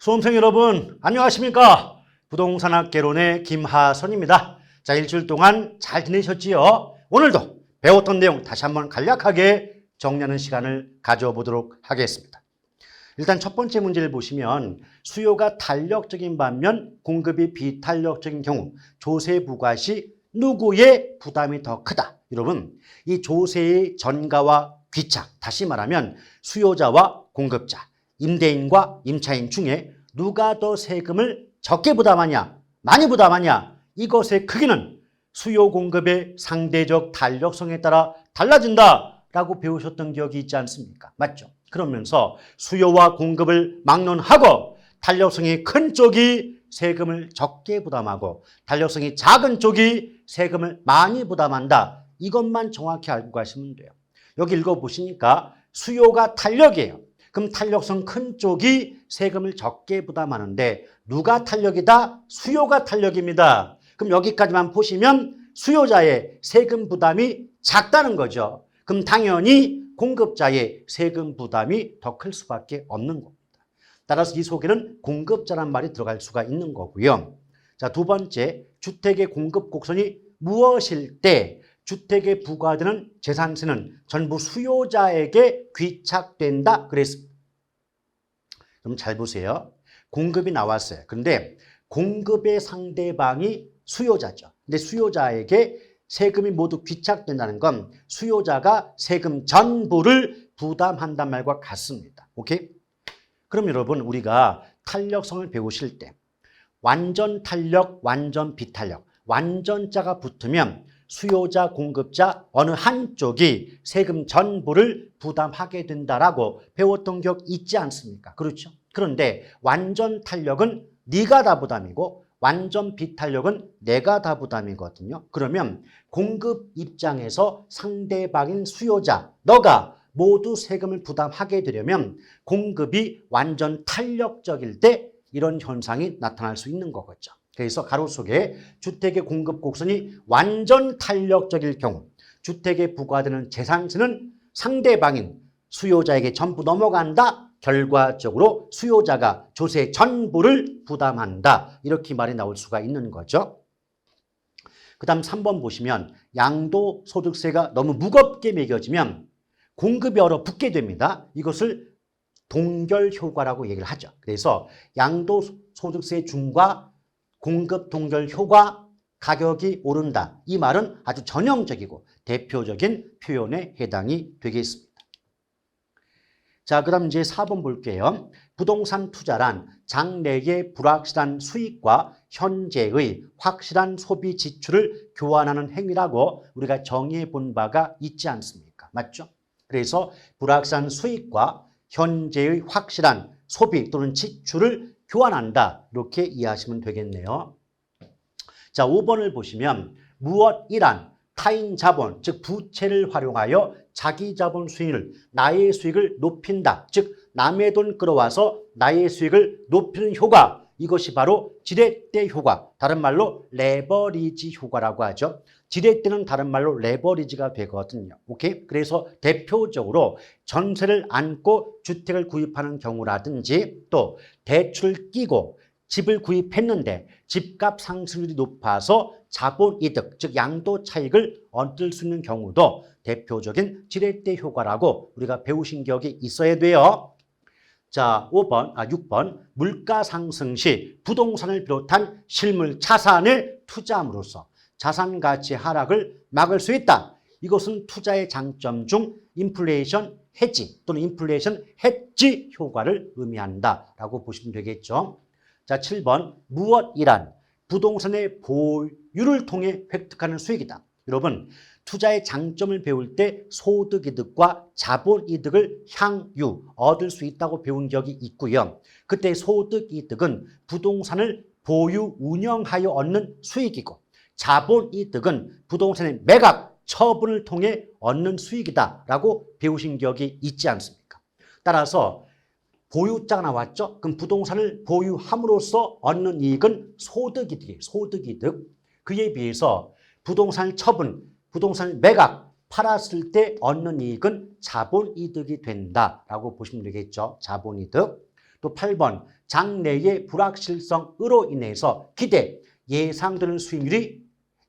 수험생 여러분 안녕하십니까? 부동산학개론의 김하선입니다. 자, 일주일 동안 잘 지내셨지요? 오늘도 배웠던 내용 다시 한번 간략하게 정리하는 시간을 가져보도록 하겠습니다. 일단 첫 번째 문제를 보시면 수요가 탄력적인 반면 공급이 비탄력적인 경우 조세 부과 시 누구의 부담이 더 크다? 여러분, 이 조세의 전가와 귀착, 다시 말하면 수요자와 공급자, 임대인과 임차인 중에 누가 더 세금을 적게 부담하냐, 많이 부담하냐, 이것의 크기는 수요 공급의 상대적 탄력성에 따라 달라진다라고 배우셨던 기억이 있지 않습니까? 맞죠? 그러면서 수요와 공급을 막론하고 탄력성이 큰 쪽이 세금을 적게 부담하고 탄력성이 작은 쪽이 세금을 많이 부담한다. 이것만 정확히 알고 가시면 돼요. 여기 읽어보시니까 수요가 탄력이에요. 그럼 탄력성 큰 쪽이 세금을 적게 부담하는데 누가 탄력이다? 수요가 탄력입니다. 그럼 여기까지만 보시면 수요자의 세금 부담이 작다는 거죠. 그럼 당연히 공급자의 세금 부담이 더 클 수밖에 없는 겁니다. 따라서 이 속에는 공급자란 말이 들어갈 수가 있는 거고요. 자, 두 번째, 주택의 공급 곡선이 무엇일 때 주택에 부과되는 재산세는 전부 수요자에게 귀착된다 그랬습니다. 그럼 잘 보세요. 공급이 나왔어요. 그런데 공급의 상대방이 수요자죠. 근데 수요자에게 세금이 모두 귀착된다는 건 수요자가 세금 전부를 부담한다는 말과 같습니다. 오케이? 그럼 여러분, 우리가 탄력성을 배우실 때 완전 탄력, 완전 비탄력, 완전자가 붙으면 수요자, 공급자 어느 한쪽이 세금 전부를 부담하게 된다라고 배웠던 기억 있지 않습니까? 그렇죠? 그런데 완전 탄력은 네가 다 부담이고 완전 비탄력은 내가 다 부담이거든요. 그러면 공급 입장에서 상대방인 수요자, 너가 모두 세금을 부담하게 되려면 공급이 완전 탄력적일 때 이런 현상이 나타날 수 있는 거겠죠. 그래서 가로 속에 주택의 공급 곡선이 완전 탄력적일 경우 주택에 부과되는 재산세는 상대방인 수요자에게 전부 넘어간다. 결과적으로 수요자가 조세 전부를 부담한다. 이렇게 말이 나올 수가 있는 거죠. 그 다음 3번 보시면 양도소득세가 너무 무겁게 매겨지면 공급이 얼어붙게 됩니다. 이것을 동결효과라고 얘기를 하죠. 그래서 양도소득세 중과 공급 동결 효과, 가격이 오른다. 이 말은 아주 전형적이고 대표적인 표현에 해당이 되겠습니다. 자, 그럼 이제 4번 볼게요. 부동산 투자란 장래의 불확실한 수익과 현재의 확실한 소비 지출을 교환하는 행위라고 우리가 정의해 본 바가 있지 않습니까? 맞죠? 그래서 불확실한 수익과 현재의 확실한 소비 또는 지출을 교환한다. 이렇게 이해하시면 되겠네요. 자, 5번을 보시면 무엇이란 타인 자본, 즉 부채를 활용하여 자기 자본 수익을, 나의 수익을 높인다. 즉 남의 돈 끌어와서 나의 수익을 높이는 효과. 이것이 바로 지렛대 효과, 다른 말로 레버리지 효과라고 하죠. 지렛대는 다른 말로 레버리지가 되거든요. 오케이? 그래서 대표적으로 전세를 안고 주택을 구입하는 경우라든지 또 대출을 끼고 집을 구입했는데 집값 상승률이 높아서 자본이득, 즉 양도 차익을 얻을 수 있는 경우도 대표적인 지렛대 효과라고 우리가 배우신 기억이 있어야 돼요. 자, 6번. 물가 상승 시 부동산을 비롯한 실물 자산을 투자함으로써 자산 가치 하락을 막을 수 있다. 이것은 투자의 장점 중 인플레이션 해지 또는 인플레이션 해지 효과를 의미한다라고 보시면 되겠죠. 자, 7번. 무엇이란 부동산의 보유를 통해 획득하는 수익이다. 여러분, 투자의 장점을 배울 때 소득이득과 자본이득을 향유, 얻을 수 있다고 배운 기억이 있고요. 그때 소득이득은 부동산을 보유, 운영하여 얻는 수익이고 자본이득은 부동산의 매각, 처분을 통해 얻는 수익이다라고 배우신 기억이 있지 않습니까? 따라서 보유자가 나왔죠? 그럼 부동산을 보유함으로써 얻는 이익은 소득이득이에요. 소득이득. 그에 비해서 부동산 처분, 부동산 매각, 팔았을 때 얻는 이익은 자본이득이 된다라고 보시면 되겠죠. 자본이득. 또 8번 장래의 불확실성으로 인해서 기대, 예상되는 수익률이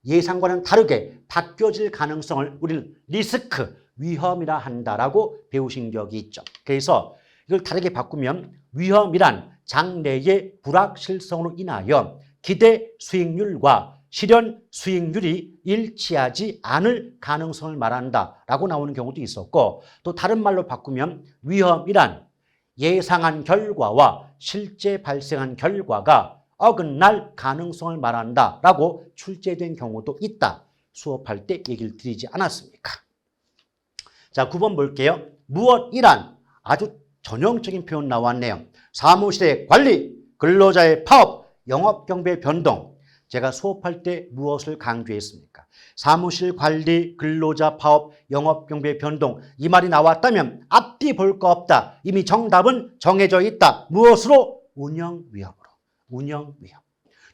예상과는 다르게 바뀌어질 가능성을 우리는 리스크, 위험이라 한다라고 배우신 적이 있죠. 그래서 이걸 다르게 바꾸면 위험이란 장래의 불확실성으로 인하여 기대 수익률과 실현 수익률이 일치하지 않을 가능성을 말한다라고 나오는 경우도 있었고, 또 다른 말로 바꾸면 위험이란 예상한 결과와 실제 발생한 결과가 어긋날 가능성을 말한다라고 출제된 경우도 있다. 수업할 때 얘기를 드리지 않았습니까? 자, 9번 볼게요. 무엇이란 아주 전형적인 표현 나왔네요. 사무실의 관리, 근로자의 파업, 영업경배 변동. 제가 수업할 때 무엇을 강조했습니까? 사무실 관리, 근로자 파업, 영업경배 변동. 이 말이 나왔다면 앞뒤 볼 거 없다. 이미 정답은 정해져 있다. 무엇으로? 운영위험으로. 운영위험.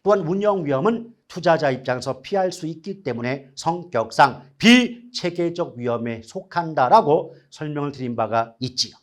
또한 운영위험은 투자자 입장에서 피할 수 있기 때문에 성격상 비체계적 위험에 속한다라고 설명을 드린 바가 있지요.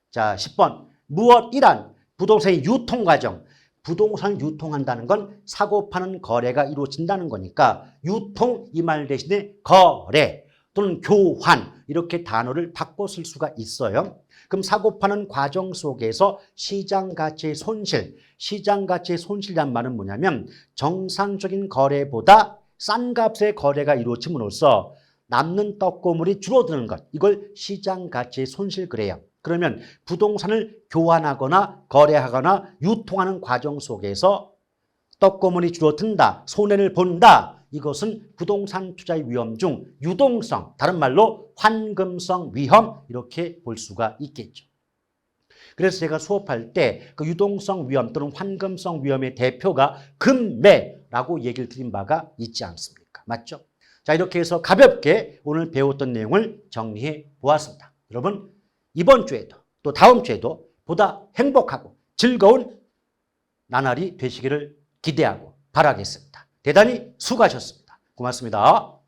자, 10번. 무엇이란 부동산의 유통과정. 부동산을 유통한다는 건 사고 파는 거래가 이루어진다는 거니까 유통 이 말 대신에 거래 또는 교환 이렇게 단어를 바꿔 쓸 수가 있어요. 그럼 사고 파는 과정 속에서 시장 가치의 손실, 시장 가치의 손실이란 말은 뭐냐면 정상적인 거래보다 싼 값의 거래가 이루어짐으로써 남는 떡고물이 줄어드는 것, 이걸 시장 가치의 손실 그래요. 그러면 부동산을 교환하거나 거래하거나 유통하는 과정 속에서 떡고물이 줄어든다, 손해를 본다. 이것은 부동산 투자의 위험 중 유동성, 다른 말로 환금성 위험 이렇게 볼 수가 있겠죠. 그래서 제가 수업할 때 그 유동성 위험 또는 환금성 위험의 대표가 금매라고 얘기를 드린 바가 있지 않습니까? 맞죠? 자, 이렇게 해서 가볍게 오늘 배웠던 내용을 정리해 보았습니다. 여러분, 이번 주에도 또 다음 주에도 보다 행복하고 즐거운 나날이 되시기를 기대하고 바라겠습니다. 대단히 수고하셨습니다. 고맙습니다.